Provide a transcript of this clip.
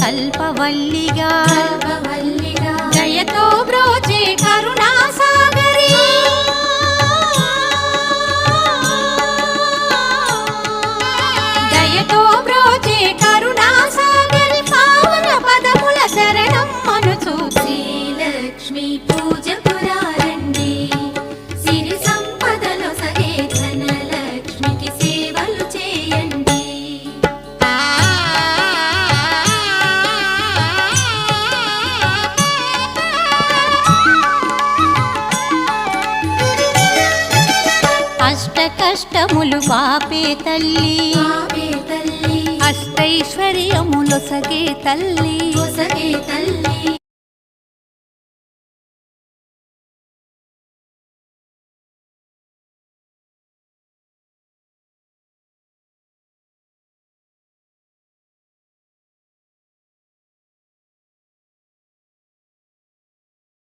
కల్పవల్లిగా దయతో బ్రోచే కరుణా సాగరి దయతో బ్రోచే కరుణా సాగరి పావన పదముల శరణం మనుచు శ్రీలక్ష్మి పూజ పురారండి సిరి సంపదలో సగే ధనలక్ష్మికి సేవలు చేయండి. అష్ట కష్టములు పాపే తల్లి అష్టైశ్వర్యములు సగే తల్లి